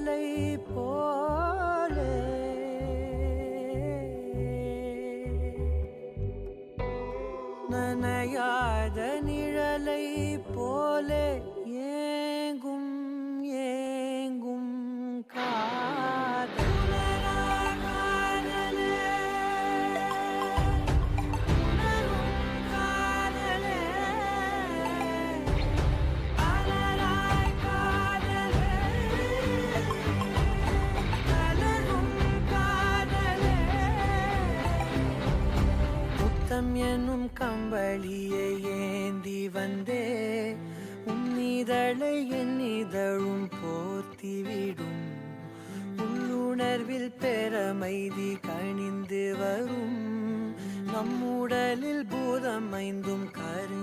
நிழலை போலே நனையாத நிழலை போலே ஏங்கும் ஏங்கும் காதலே என்னும் கம்பளியை ஏந்தி வந்தே உன்னிதழை என்னிதழும் போர்த்திவிடும் உள்ளுணர்வில் பெறமைதி கணிந்து வரும் நம்முடலில் பூதம் ஐந்தும் கரு